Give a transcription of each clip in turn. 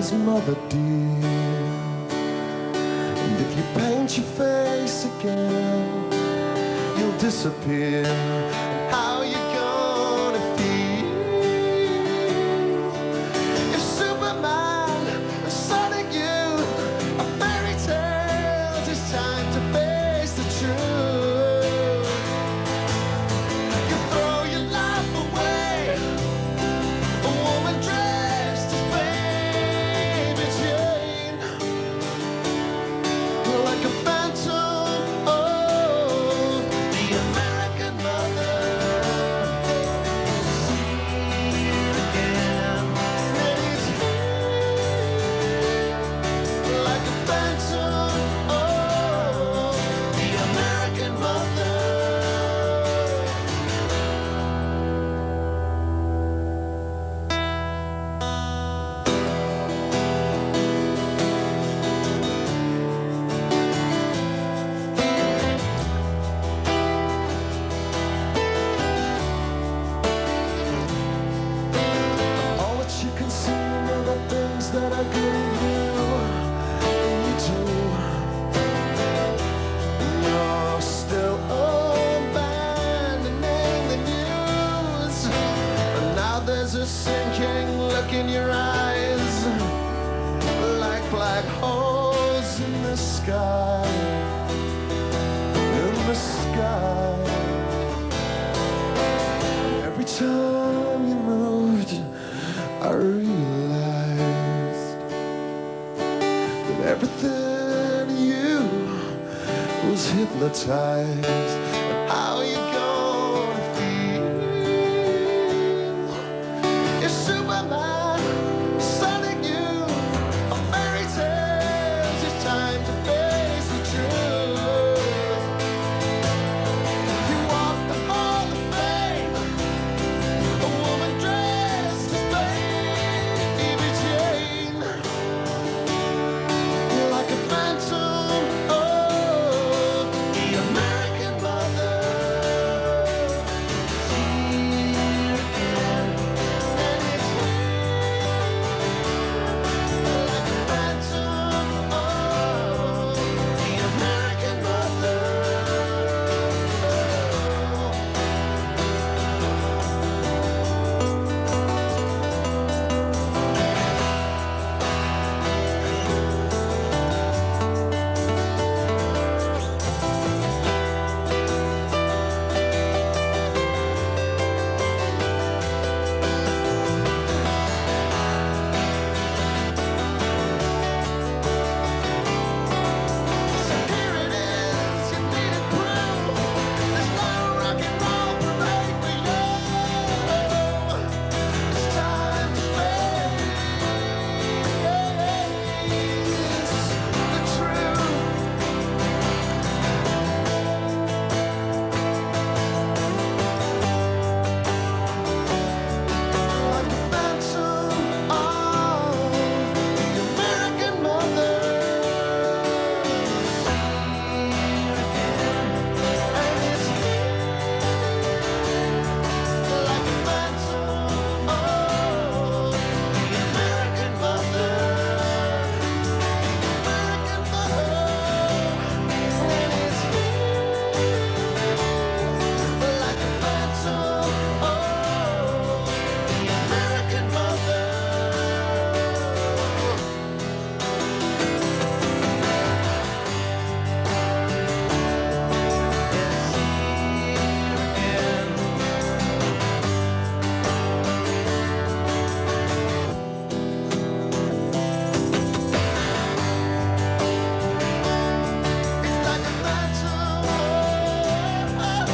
his mother dear. And if you paint your face again, you'll disappear. And how you gonna feel if Superman is sending you a fairy tale? It's time to face the truth. You throw your life away, a woman dressed as Baby Jane, like a phantom. Oh, the American mother. See it again, and it's here, like a phantom. Oh, the American mother. All that you can see are the things that are good in you, and you do. And you're still abandoning the news. And now there's a sinking look in your eyes, like black holes in the sky. In the sky. Every time you moved, I realized that everything in you was hypnotized. And how you gonna feel if Superman is sending you a fairy tale? It's time to face the truth. You walk the hall of fame, a woman dressed as Baby Jane, like a phantom. Oh, the American mother. See it again, and it's here, like a phantom. Oh, the American mother. So here it is, you need it proof. There's no rock and roll parade for you. It's time to face the truth. Like a phantom of the American mother. And it's here, like a phantom of the American mother. American mother. And it's here, like a phantom of the American mother. It's like a phantom of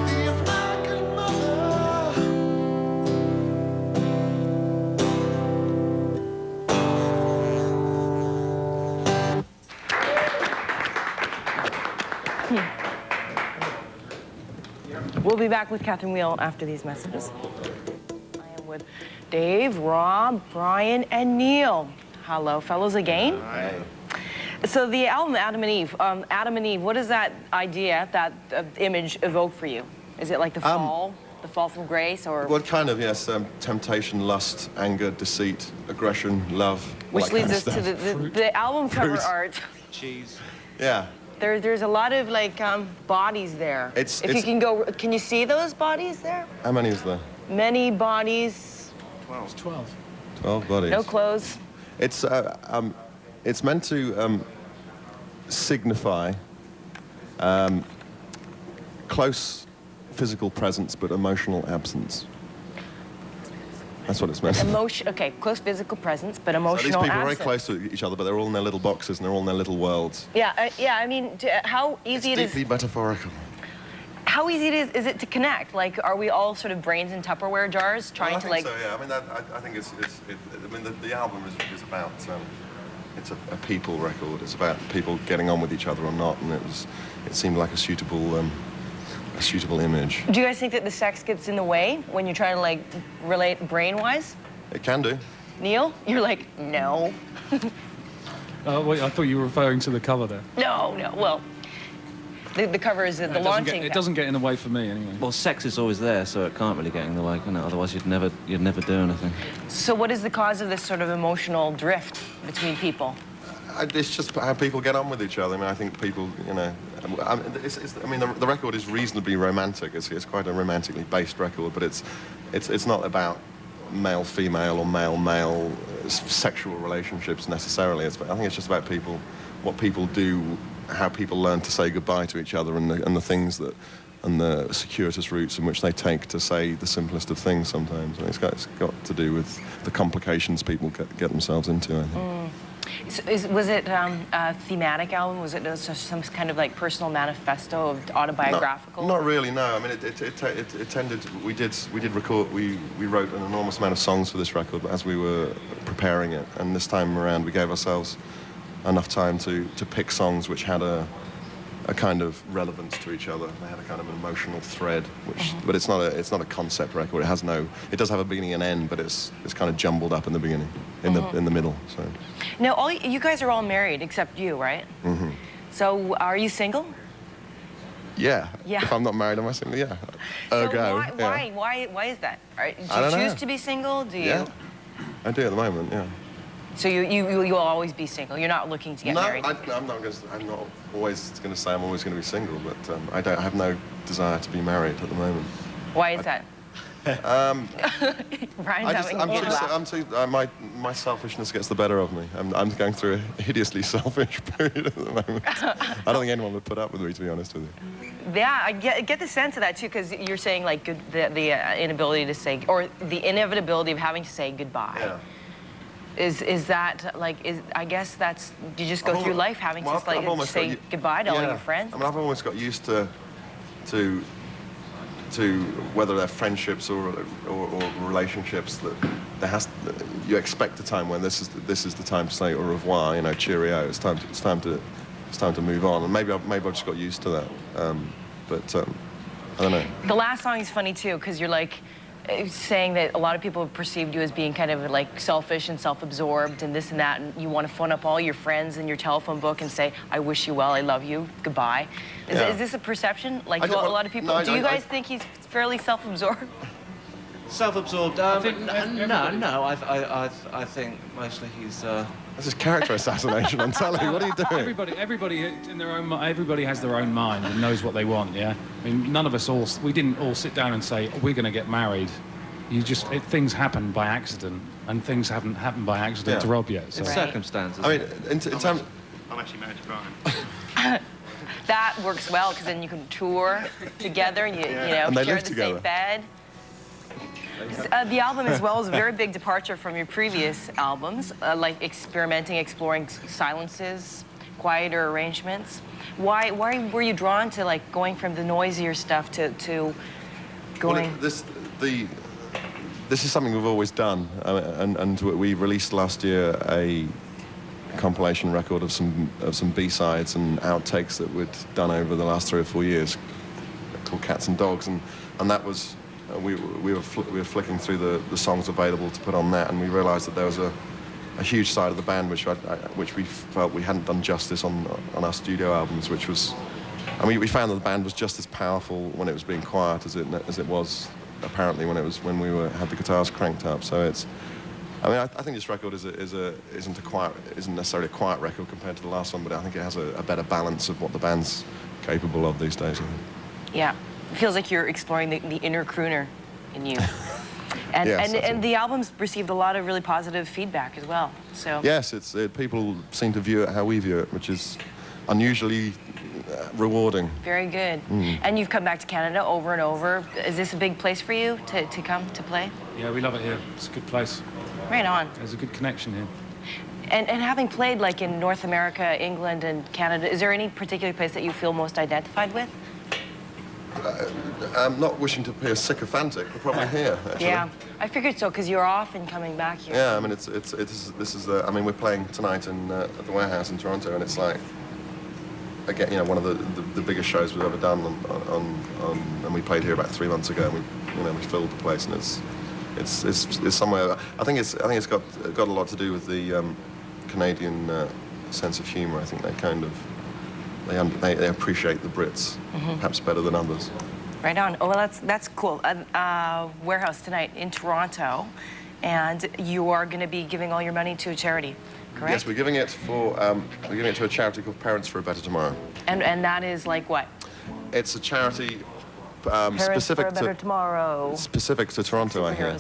the American mother. We'll be back with Catherine Wheel after these messages. I am with Dave, Rob, Brian, and Neil. Hello, fellows, again. Hi. So the album Adam and Eve, what does that idea, that image evoke for you? Is it like the fall? the fall from grace, or Well, kind of, yes. Temptation, lust, anger, deceit, aggression, love. all which that leads kind us of to stuff. the album cover Fruit. art. Cheese. Yeah. There's a lot of like bodies there. It's- if you it's- can you see those bodies there? How many is there? Many bodies, 12. 12 bodies. no clothes. It's meant to signify close physical presence but emotional absence. That's what it's meant. Emotion. Okay, close physical presence, but So emotional these people are very absence. close to each other, but they're all in their little boxes and they're all in their little worlds. Yeah, yeah. I mean, how easy It's it is. deeply metaphorical. How easy is it to connect? Like, are we all sort of brains in Tupperware jars trying I to think like? so, yeah. I mean, I think I mean, the album is about. It's a people record. It's about people getting on with each other or not, and it seemed like a suitable image. Do you guys think that the sex gets in the way when you're trying to like relate brain-wise? It can do. Neil, you're like, no, Wait, I thought you were referring to the cover there. no. Well, the cover is the launching. It doesn't get in the way for me anyway. Well, sex is always there, so it can't really get in the way, can it? Otherwise, you'd never do anything. So what is the cause of this sort of emotional drift between people? It's just how people get on with each other. I mean, I think people, you know, I mean, the record is reasonably romantic. It's quite a romantically based record, but it's not about male-female or male-male sexual relationships necessarily. I think it's just about people, what people do, how people learn to say goodbye to each other, and the things that, and the circuitous routes in which they take to say the simplest of things sometimes. And it's got to do with the complications people get themselves into, I think. Was it a thematic album? Was it just some kind of like personal manifesto of autobiographical? Not really, no. I mean, it tended. We did record. We wrote an enormous amount of songs for this record, but as we were preparing it, and this time around, we gave ourselves enough time to pick songs which had a kind of relevance to each other. They had a kind of emotional thread, which, but it's not a concept record. It does have a beginning and end, but it's kind of jumbled up in the beginning, in the middle. So. Now, you guys are all married except you, right? Mm-hmm. So, are you single? Yeah. Yeah. If I'm not married, am I single? Yeah. So Ergo. why is that? Do you I don't choose know. to be single? Do you? Yeah. I do at the moment. Yeah. So you'll always be single. You're not looking to get married. I'm not always going to say I'm always going to be single, but I have no desire to be married at the moment. Why is that? Brian's having a good laugh. My selfishness gets the better of me. I'm going through a hideously selfish period at the moment. I don't think anyone would put up with me, to be honest with you. Yeah, I get the sense of that too, because you're saying like the inability to say, or the inevitability of having to say goodbye. Yeah. Is that like, I guess that's, you just go through life having to say goodbye to all your friends? I mean, I've almost got used to whether they're friendships or relationships, that you expect a time when this is the time to say au revoir, you know, cheerio. It's time to move on, and maybe I've just got used to that. But I don't know. The last song is funny too, because you're like saying that a lot of people have perceived you as being kind of like selfish and self-absorbed and this and that, and you want to phone up all your friends in your telephone book and say, I wish you well, I love you, goodbye. Is this a perception? Like, do a lot of people, do you guys think he's fairly self-absorbed? Self-absorbed. I think no. I think mostly he's. This is character assassination. I'm telling you. What are you doing? Everybody in their own. Everybody has their own mind and knows what they want. Yeah. I mean, none of us we didn't all sit down and say we're going to get married. Things happen by accident, and things haven't happened by accident to Rob yet. So. It's circumstances. I mean, in terms. I'm actually married to Brian. That works well, because then you can tour together and you know, And they share live the together. same bed. The album as well is a very big departure from your previous albums, like exploring silences, quieter arrangements. Why were you drawn to like going from the noisier stuff to going? Well, this is something we've always done, and we released last year a compilation record of some B-sides and outtakes that we'd done over the last 3 or 4 years, called Cats and Dogs, and that was we were flicking through the songs available to put on that, and we realised that there was a huge side of the band which we felt we hadn't done justice on our studio albums, which was, I mean, we found that the band was just as powerful when it was being quiet as it was apparently when we had the guitars cranked up. So it's, I mean, I think this record isn't necessarily a quiet record compared to the last one, but I think it has a better balance of what the band's capable of these days. I think. Yeah, it feels like you're exploring the inner crooner in you. And, Yes, and the album's received a lot of really positive feedback as well. So Yes, people seem to view it how we view it, which is unusually rewarding. very good. And you've come back to Canada over and over. Is this a big place for you to come to play? Yeah, we love it here. It's a good place. Right on. There's a good connection here. And having played like in North America, England, and Canada, is there any particular place that you feel most identified with? I'm not wishing to appear sycophantic, but probably here, actually. Yeah, I figured so because you're often coming back here. Yeah, I mean, this is I mean, we're playing tonight at the Warehouse in Toronto, and it's like, again, you know, one of the biggest shows we've ever done and we played here about 3 months ago, and we filled the place, and it's somewhere. I think it's got a lot to do with the Canadian sense of humour. I think they kind of they appreciate the Brits perhaps better than others. Right on. Oh, well, that's cool. Warehouse tonight in Toronto, and you are going to be giving all your money to a charity, correct? Yes, we're giving it to a charity called Parents for a Better Tomorrow. And that is like what? It's a charity Parents specific for a Better Tomorrow. specific to Toronto, I hear,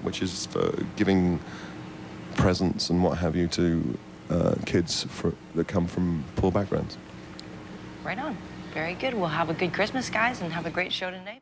which is for giving presents and what have you to kids that come from poor backgrounds. Right on. Very good. We'll have a good Christmas, guys, and have a great show tonight.